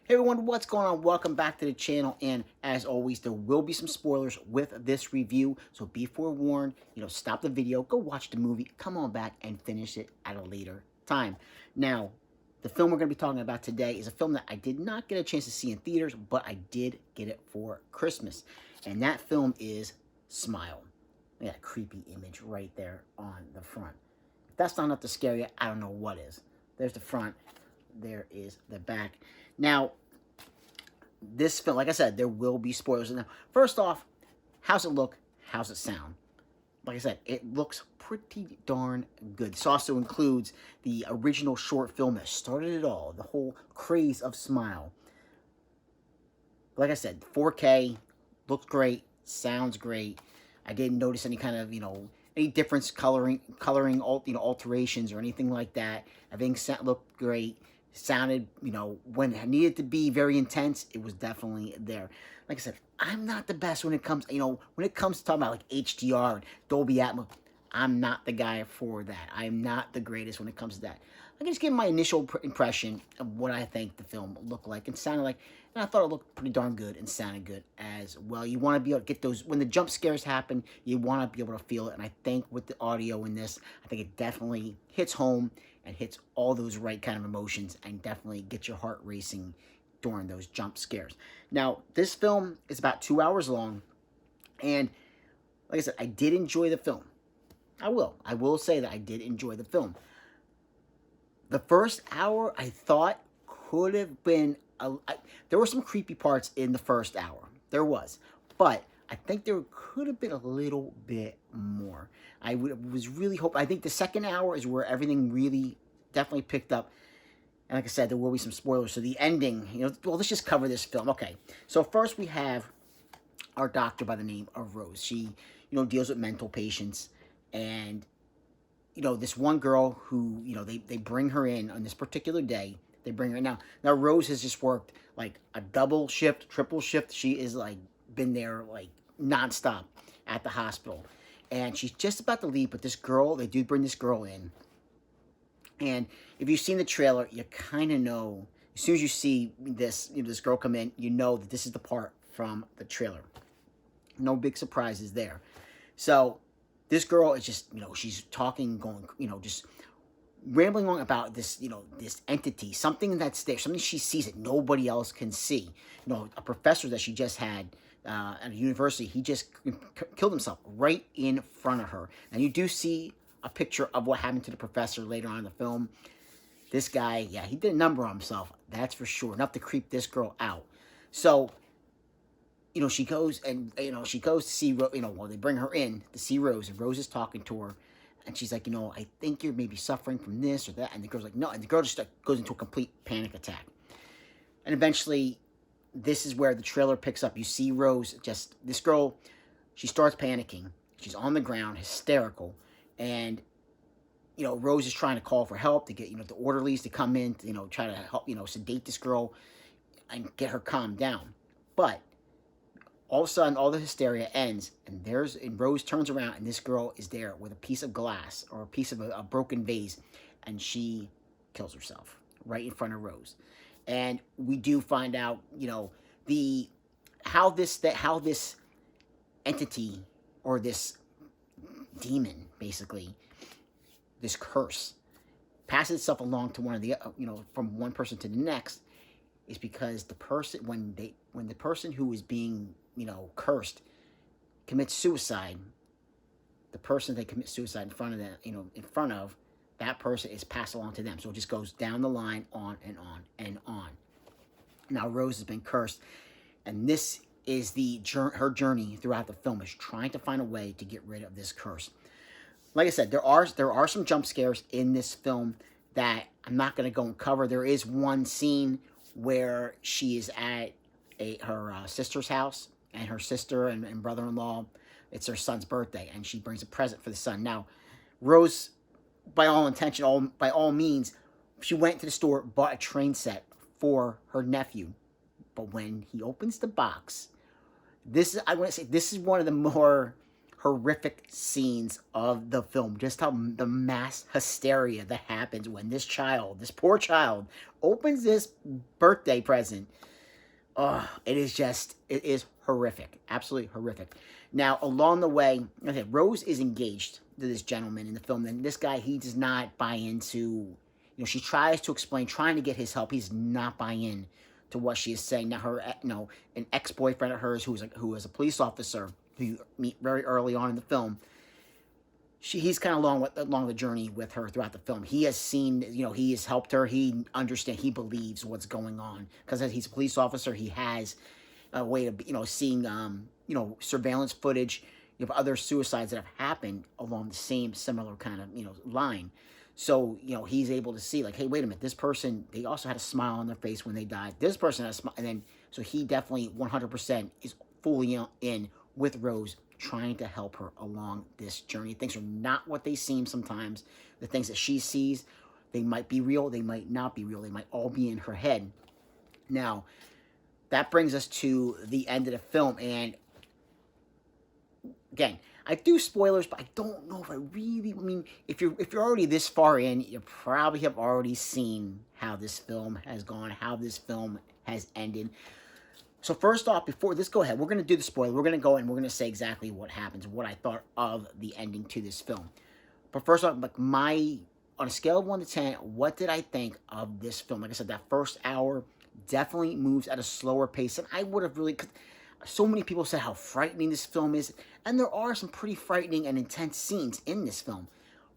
Hey everyone, what's going on? Welcome back to the channel, and as always, there will be some spoilers with this review, so be forewarned. Stop the video, go watch the movie, come on back and finish it at a later time. Now, the film we're going to be talking about today is a film that I did not get a chance to see in theaters, but I did get it for Christmas, and that film is Smile. Look at that creepy image right there on the front. If that's not enough to scare you, I don't know what is. There's the front, there is the back. Now, this film, like I said, there will be spoilers. Now, first off, how's it look? How's it sound? Like I said, it looks pretty darn good. This also includes the original short film that started it all, the whole craze of Smile. Like I said, 4K, looks great, sounds great. I didn't notice any kind of, any difference coloring, alterations or anything like that. Everything looked great. Sounded, when it needed to be very intense, it was definitely there. Like I said, I'm not the best when it comes, when it comes to talking about like HDR and Dolby Atmos. I'm not the guy for that. I'm not the greatest when it comes to that. I can just give my initial impression of what I think the film looked like and sounded like, and I thought it looked pretty darn good and sounded good as well. You want to be able to get those, when the jump scares happen, you want to be able to feel it, and I think with the audio in this, I think it definitely hits home and hits all those right kind of emotions and definitely gets your heart racing during those jump scares. Now, this film is about 2 hours long, and like I said, I did enjoy the film. I will say that I did enjoy the film. The first hour, I thought, could have been... there were some creepy parts in the first hour. There was. But I think there could have been a little bit more. I was really hoping... I think the second hour is where everything really definitely picked up. And like I said, there will be some spoilers. So the ending... well, let's just cover this film. Okay. So first we have our doctor by the name of Rose. She, deals with mental patients. And... this one girl who, they bring her in on this particular day. They bring her in. Now Rose has just worked, like, a double shift, triple shift. She is, like, been there, like, nonstop at the hospital. And she's just about to leave, but this girl, they do bring this girl in. And if you've seen the trailer, you kind of know, as soon as you see this, this girl come in, you know that this is the part from the trailer. No big surprises there. So... this girl is just, she's talking, going, just rambling on about this, this entity, something that's there, something she sees that nobody else can see. A professor that she just had at a university, he just killed himself right in front of her. And you do see a picture of what happened to the professor later on in the film. This guy, yeah, he did a number on himself, that's for sure, enough to creep this girl out. So... she goes and, she goes to see, well, they bring her in to see Rose, and Rose is talking to her, and she's like, I think you're maybe suffering from this or that, and the girl's like, no, and the girl just goes into a complete panic attack. And eventually, this is where the trailer picks up. You see Rose, this girl, she starts panicking, she's on the ground, hysterical, and, Rose is trying to call for help, to get, the orderlies to come in, to, try to help, sedate this girl, and get her calmed down. But all of a sudden, all the hysteria ends, and Rose turns around, and this girl is there with a piece of glass, or a piece of a broken vase, and she kills herself right in front of Rose. And we do find out, how this entity, or this demon, basically, this curse, passes itself along to one of the, from one person to the next, is because the person, when the person who is being, cursed, commits suicide, the person they commit suicide in front of them, in front of, that person is passed along to them. So it just goes down the line, on and on and on. Now Rose has been cursed, and this is her journey throughout the film, is trying to find a way to get rid of this curse. Like I said, there are some jump scares in this film that I'm not going to go and cover. There is one scene where she is at her sister's house, and her sister and brother-in-law, it's her son's birthday, and she brings a present for the son. Now, Rose, by all means, she went to the store, bought a train set for her nephew. But when he opens the box, I want to say, this is one of the more horrific scenes of the film. Just how the mass hysteria that happens when this child, this poor child, opens this birthday present. Oh, it is horrific. Absolutely horrific. Now, along the way, okay, Rose is engaged to this gentleman in the film, and this guy, he does not buy into, she tries to explain, trying to get his help. He's not buying in to what she is saying. Now, an ex-boyfriend of hers who was a police officer who you meet very early on in the film, he's kind of along the journey with her throughout the film. He has seen, he has helped her. He understands, he believes what's going on. Because as he's a police officer, he has a way of, seeing, surveillance footage of other suicides that have happened along the same similar kind of, line. So, he's able to see, like, hey, wait a minute, this person, they also had a smile on their face when they died. This person had a smile. And then, so he definitely 100% is fully in with Rose, trying to help her along this journey. Things are not what they seem sometimes. The things that she sees, they might be real, they might not be real. They might all be in her head. Now, that brings us to the end of the film. And again, I do spoilers, but I don't know if if you're already this far in, you probably have already seen how this film has gone, how this film has ended. So first off, before this, go ahead. We're going to do the spoiler. We're going to go and we're going to say exactly what happens, what I thought of the ending to this film. But first off, like on a scale of 1 to 10, what did I think of this film? Like I said, that first hour definitely moves at a slower pace than I would have really. Cause so many people said how frightening this film is, and there are some pretty frightening and intense scenes in this film.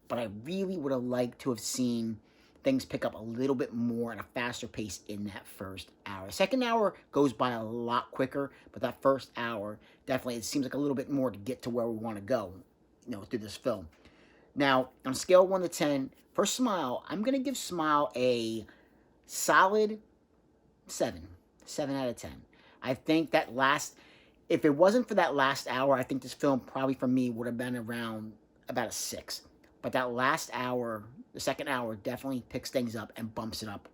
But I really would have liked to have seen things pick up a little bit more at a faster pace in that first hour. The second hour goes by a lot quicker, but that first hour, definitely, it seems like a little bit more to get to where we want to go, through this film. Now, on a scale of 1 to 10, for Smile, I'm going to give Smile a solid 7. 7 out of 10. I think that if it wasn't for that last hour, I think this film probably for me would have been around about a 6. But that last hour, the second hour, definitely picks things up and bumps it up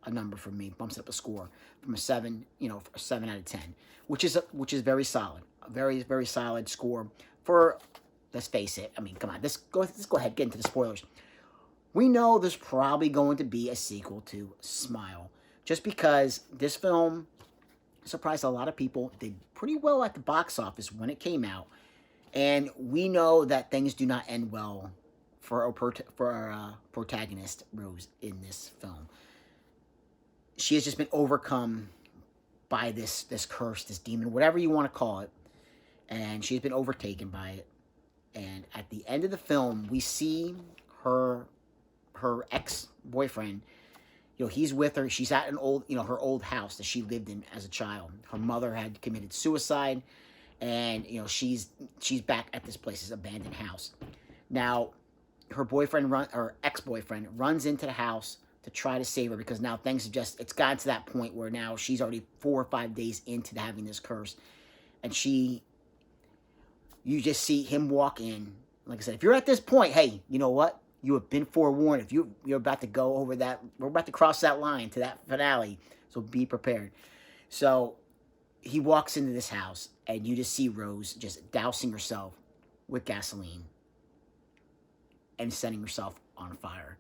a number for me, bumps it up a score from a 7, a 7 out of 10, which is very solid, a very, very solid score for, let's face it, come on, let's go ahead, get into the spoilers. We know there's probably going to be a sequel to Smile, just because this film surprised a lot of people, did pretty well at the box office when it came out, and we know that things do not end well for our protagonist, Rose, in this film. She has just been overcome by this curse, this demon, whatever you want to call it, and she's been overtaken by it. And at the end of the film, we see her ex-boyfriend, he's with her. She's at an old, her old house that she lived in as a child. Her mother had committed suicide, and, she's back at this place, this abandoned house. Now, her ex-boyfriend runs into the house to try to save her, because now things have it's gotten to that point where now she's already 4 or 5 days into having this curse. And you just see him walk in. Like I said, if you're at this point, hey, you know what? You have been forewarned. If you're about to go over that, we're about to cross that line to that finale. So be prepared. So he walks into this house, and you just see Rose just dousing herself with gasoline and setting herself on fire.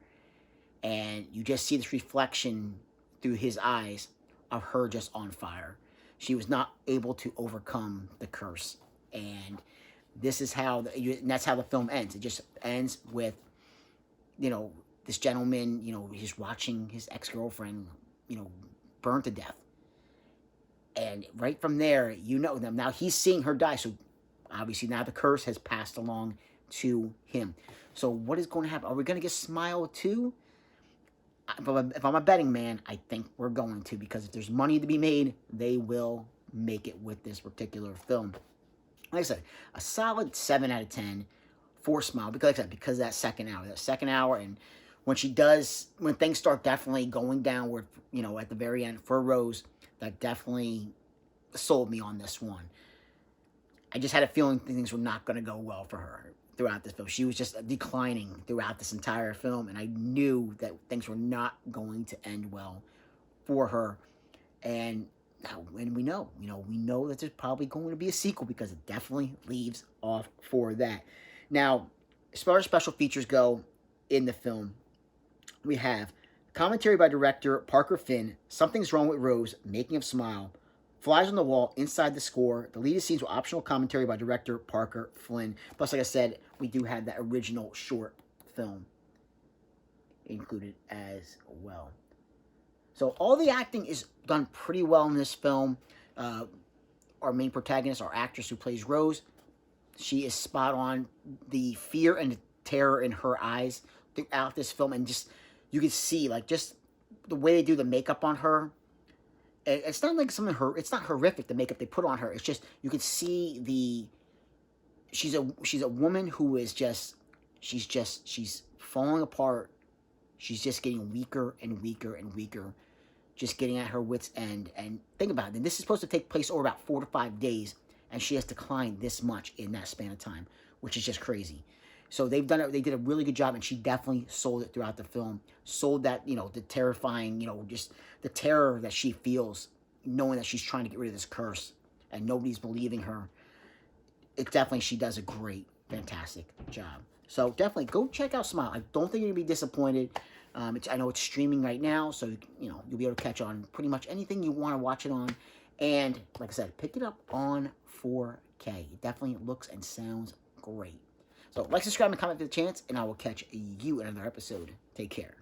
And you just see this reflection through his eyes of her just on fire. She was not able to overcome the curse. And this is and that's how the film ends. It just ends with, this gentleman, he's watching his ex-girlfriend, burn to death. And right from there, now he's seeing her die. So obviously now the curse has passed along to him. So what is going to happen? Are we going to get Smile 2? If I'm a betting man, I think we're going to, because if there's money to be made, they will make it with this particular film. Like I said, a solid 7 out of 10 for Smile, because of that second hour, and when things start definitely going downward, at the very end for Rose, that definitely sold me on this one. I just had a feeling things were not going to go well for her throughout this film. She was just declining throughout this entire film, and I knew that things were not going to end well for her. And Now, when we know that there's probably going to be a sequel because it definitely leaves off for that. Now, as far as special features go in the film, we have commentary by director Parker Finn, Something's Wrong with Rose, Making of Smile, Flies on the Wall, Inside the Score, deleted scenes with optional commentary by director Parker Flynn. Plus, like I said, we do have that original short film included as well. So all the acting is done pretty well in this film. Our main protagonist, our actress who plays Rose, she is spot on. The fear and the terror in her eyes throughout this film, and just you can see like just the way they do the makeup on her. It's not like it's not horrific, the makeup they put on her. It's just you can see she's a woman who is she's falling apart. She's just getting weaker and weaker and weaker, just getting at her wits' end. And think about it. And this is supposed to take place over about 4 to 5 days, and she has declined this much in that span of time, which is just crazy. So they did a really good job, and she definitely sold it throughout the film. Sold that, the terrifying, just the terror that she feels, knowing that she's trying to get rid of this curse, and nobody's believing her. She does a great, fantastic job. So definitely go check out Smile. I don't think you're gonna be disappointed. I know it's streaming right now, so you'll be able to catch on pretty much anything you want to watch it on. And like I said, pick it up on 4K. It definitely looks and sounds great. So like, subscribe, and comment for the chance, and I will catch you in another episode. Take care.